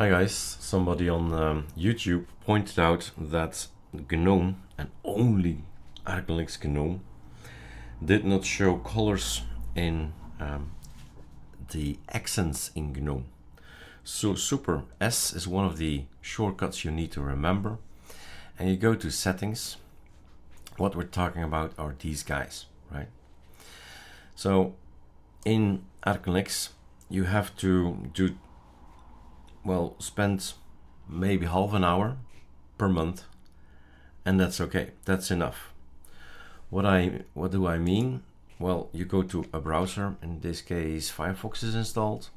Hi guys, somebody on YouTube pointed out that Gnome, and only ArcoLinux Gnome, did not show colors in the accents in Gnome. So super S is one of the shortcuts you need to remember, and you go to settings. What we're talking about are these guys, right? So in ArcoLinux you have to spend maybe half an hour per month, and that's okay, that's enough. What do I mean? Well, you go to a browser, in this case Firefox is installed.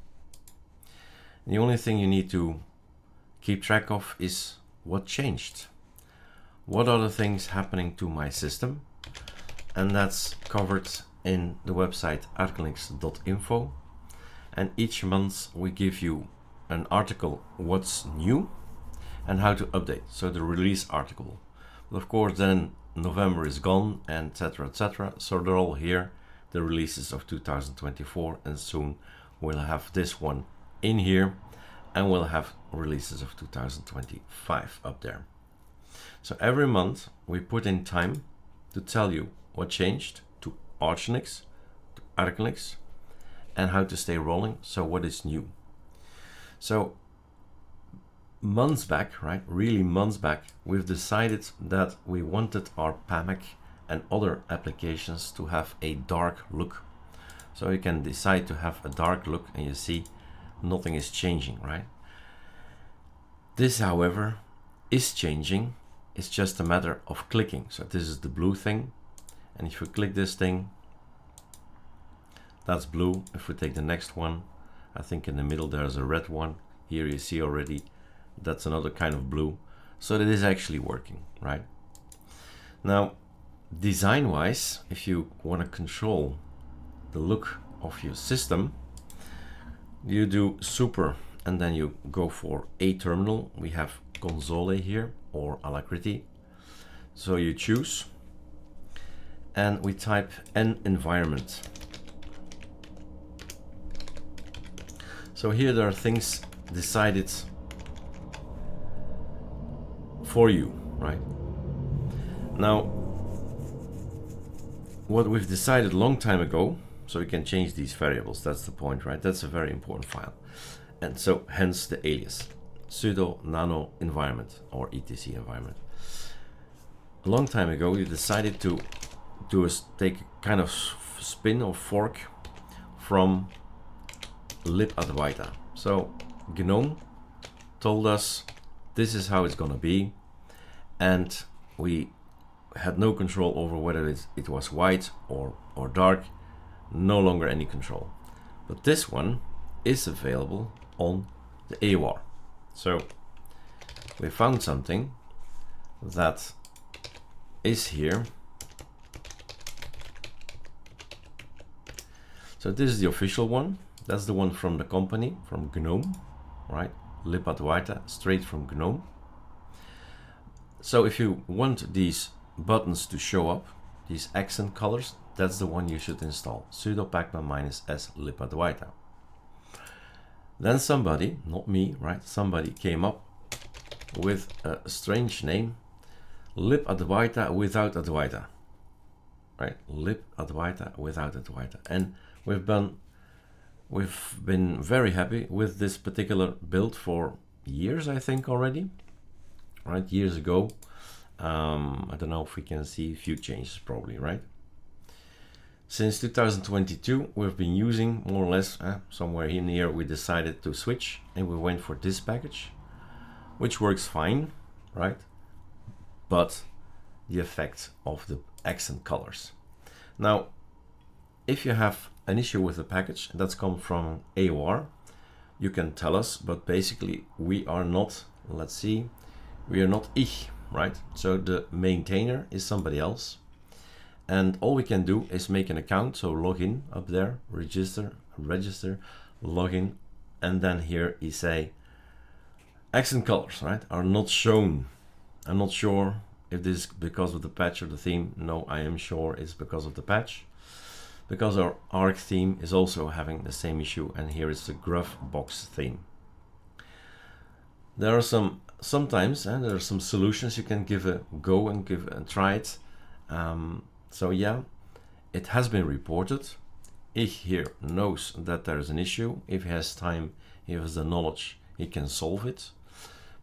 The only thing you need to keep track of is what changed. What are the things happening to my system? And that's covered in the website arcolinux.info. And each month we give you an article, what's new and how to update. So the release article. But of course then November is gone, and etc, etc. So they're all here, the releases of 2024, and soon we'll have this one in here, and we'll have releases of 2025 up there. So every month we put in time to tell you what changed to ArcoLinux, to ArcoLinux, and how to stay rolling, so what is new. So months back, right, really months back, we've decided that we wanted our pacman and other applications to have a dark look. So you can decide to have a dark look, and you see nothing is changing, right? This, however, is changing. It's just a matter of clicking. So this is the blue thing, and if you click this thing, that's blue. If we take the next one, I think in the middle there's a red one. Here you see already that's another kind of blue. So that is actually working, right? Now, design wise, if you want to control the look of your system, you do super and then you go for a terminal. We have console here or alacrity. So you choose and we type an environment. So here there are things decided for you, right? Now, what we've decided a long time ago, so we can change these variables, that's the point, right? That's a very important file. And so hence the alias, sudo nano environment or etc environment. A long time ago, we decided to take a kind of spin or fork from libadwaita. So Gnome told us this is how it's gonna be, and we had no control over whether it was white or dark, no longer any control. But this one is available on the AUR. So we found something that is here. So this is the official one. That's the one from the company, from Gnome, right? libadwaita, straight from Gnome. So if you want these buttons to show up, these accent colors, that's the one you should install. Sudo pacman -s libadwaita. Then somebody, not me, right? Somebody came up with a strange name, libadwaita without adwaita, right? libadwaita without adwaita. And we've been very happy with this particular build for years, I think already, right? Years ago. I don't know if we can see a few changes probably, right? Since 2022, we've been using more or less, somewhere in here, we decided to switch and we went for this package, which works fine, right? But the effect of the accent colors. Now, if you have an issue with the package that's come from AOR, you can tell us, but basically we are not, let's see, we are not ich, right? So the maintainer is somebody else, and all we can do is make an account. So log in up there, register, login, and then here you say accent colors, right, are not shown. I'm not sure if this is because of the patch or the theme. No, I am sure it's because of the patch, because our Arc theme is also having the same issue, and here is the gruff box theme. There are sometimes there are some solutions you can give a go and try it. So yeah, it has been reported. Ich here knows that there is an issue. If he has time, he has the knowledge, he can solve it.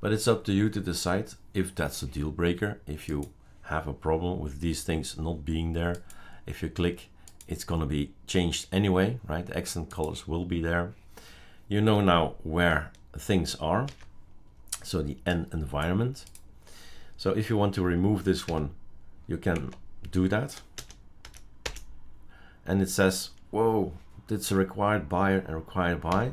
But it's up to you to decide if that's a deal breaker. If you have a problem with these things not being there, if you click, it's gonna be changed anyway, right? The accent colors will be there. You know now where things are. So the N environment. So if you want to remove this one, you can do that. And it says, whoa, it's a required by and required by.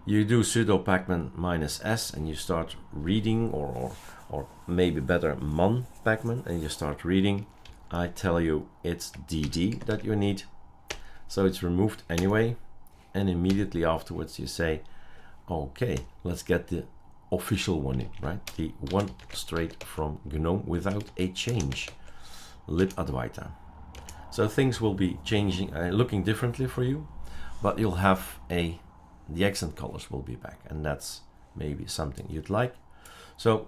You do sudo pacman -s and you start reading, or maybe better man pacman, and you start reading. I tell you it's dd that you need. So it's removed anyway. And immediately afterwards you say, okay, let's get the official one in, right? The one straight from Gnome without a change. Libadwaita. So things will be changing, looking differently for you, but you'll have the accent colors will be back, and that's maybe something you'd like. So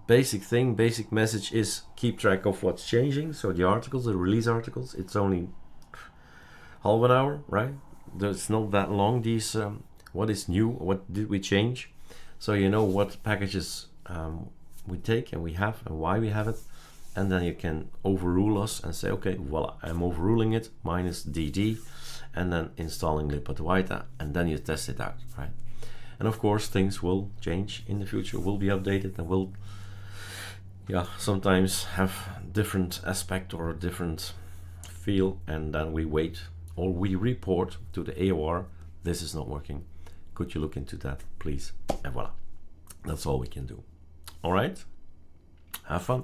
basic message is keep track of what's changing. So the articles, the release articles, it's only half an hour, right? It's not that long. These what is new, what did we change, so you know what packages we take and we have and why we have it, and then you can overrule us and say, okay, well, I'm overruling it, -dd, and then installing libadwaita, and then you test it out, right? And of course things will change in the future, will be updated, and will sometimes have different aspect or a different feel, and then we wait or we report to the AOR, this is not working, could you look into that please? And voila, that's all we can do. All right, have fun.